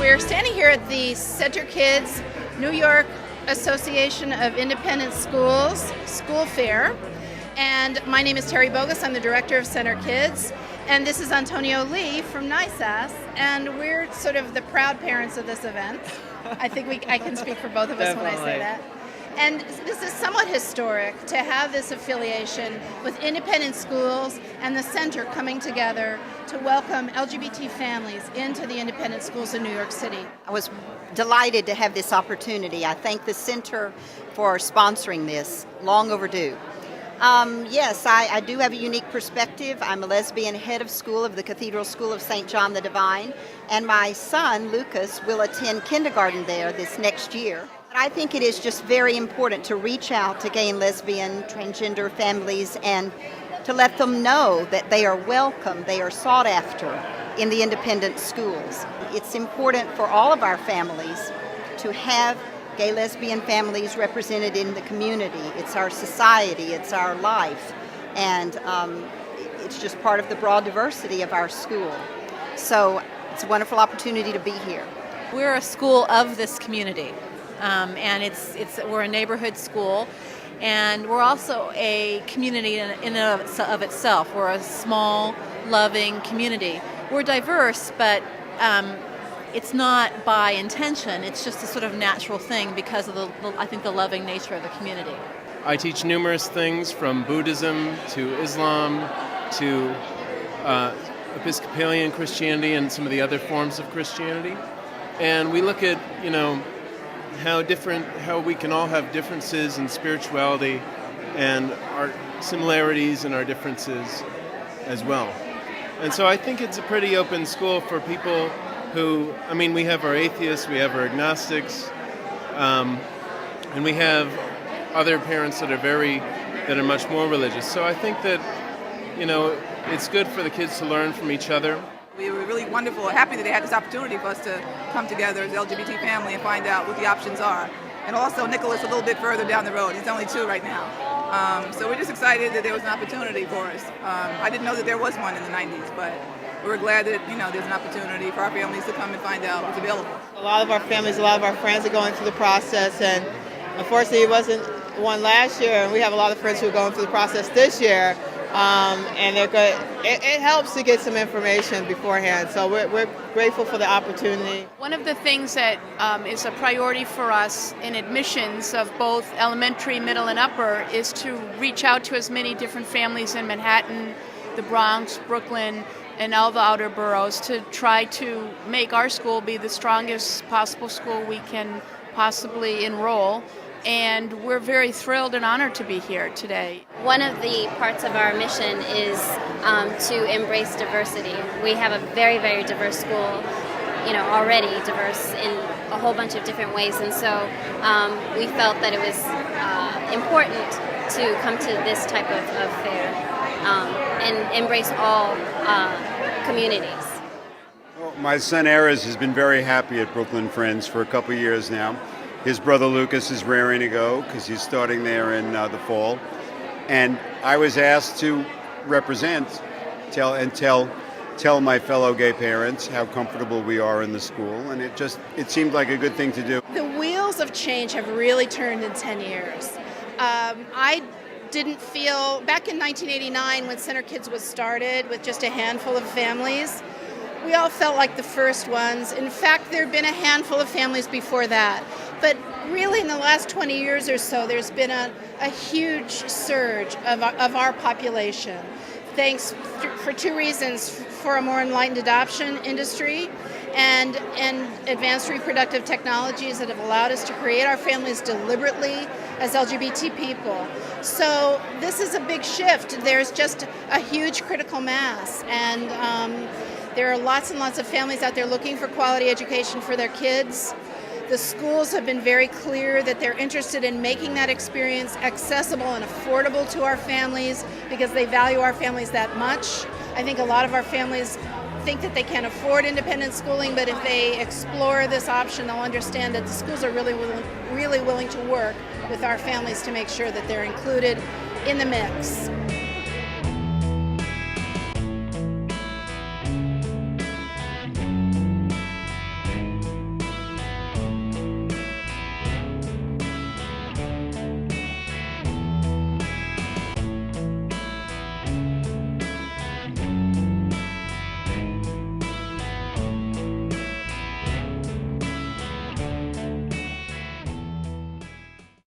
We're standing here at the Center Kids New York Association of Independent Schools School Fair. And my name is Terry Boggis. I'm the director of Center Kids. And this is Antonio Lee from NYSAIS. And we're sort of the proud parents of this event. I think I can speak for both of us when I say that. And this is somewhat historic to have this affiliation with independent schools and the center coming together to welcome LGBT families into the independent schools in New York City. I was delighted to have this opportunity. I thank the center for sponsoring this. Long overdue. Yes, I do have a unique perspective. I'm a lesbian head of school of the Cathedral School of St. John the Divine, and my son, Lucas, will attend kindergarten there this next year. I think it is just very important to reach out to gay and lesbian, transgender families and to let them know that they are welcome, they are sought after in the independent schools. It's important for all of our families to have gay, lesbian families represented in the community. It's our society, it's our life, and it's just part of the broad diversity of our school. So it's a wonderful opportunity to be here. We're a school of this community. And we're a neighborhood school, and we're also a community in and of itself. We're a small, loving community. We're diverse, but it's not by intention. It's just a sort of natural thing because of I think the loving nature of the community. I teach numerous things from Buddhism to Islam to Episcopalian Christianity and some of the other forms of Christianity. And we look at, how we can all have differences in spirituality and our similarities and our differences as well. And so I think it's a pretty open school for people who, we have our atheists, we have our agnostics, and we have other parents that are much more religious. So I think that, it's good for the kids to learn from each other. We were really wonderful and happy that they had this opportunity for us to come together as an LGBT family and find out what the options are. And also Nicholas a little bit further down the road. He's only 2 right now. So we're just excited that there was an opportunity for us. I didn't know that there was one in the 90s, but we're glad that there's an opportunity for our families to come and find out what's available. A lot of our families, a lot of our friends are going through the process, and unfortunately it wasn't one last year, and we have a lot of friends who are going through the process this year. And they're good. It helps to get some information beforehand, so we're grateful for the opportunity. One of the things that is a priority for us in admissions of both elementary, middle, and upper is to reach out to as many different families in Manhattan, the Bronx, Brooklyn, and all the outer boroughs to try to make our school be the strongest possible school we can possibly enroll. And we're very thrilled and honored to be here today. One of the parts of our mission is to embrace diversity. We have a very, very diverse school, already diverse in a whole bunch of different ways. And so we felt that it was important to come to this type of fair and embrace all communities. Well, my son Ares has been very happy at Brooklyn Friends for a couple of years now. His brother Lucas is raring to go because he's starting there in the fall. And I was asked to represent, tell my fellow gay parents how comfortable we are in the school. And it seemed like a good thing to do. The wheels of change have really turned in 10 years. I didn't feel, back in 1989 when Center Kids was started with just a handful of families, we all felt like the first ones. In fact, there had been a handful of families before that. But really in the last 20 years or so, there's been a huge surge of our population. Thanks for 2 reasons: for a more enlightened adoption industry and advanced reproductive technologies that have allowed us to create our families deliberately as LGBT people. So this is a big shift. There's just a huge critical mass, and there are lots and lots of families out there looking for quality education for their kids. The schools have been very clear that they're interested in making that experience accessible and affordable to our families because they value our families that much. I think a lot of our families think that they can't afford independent schooling, but if they explore this option, they'll understand that the schools are really willing to work with our families to make sure that they're included in the mix.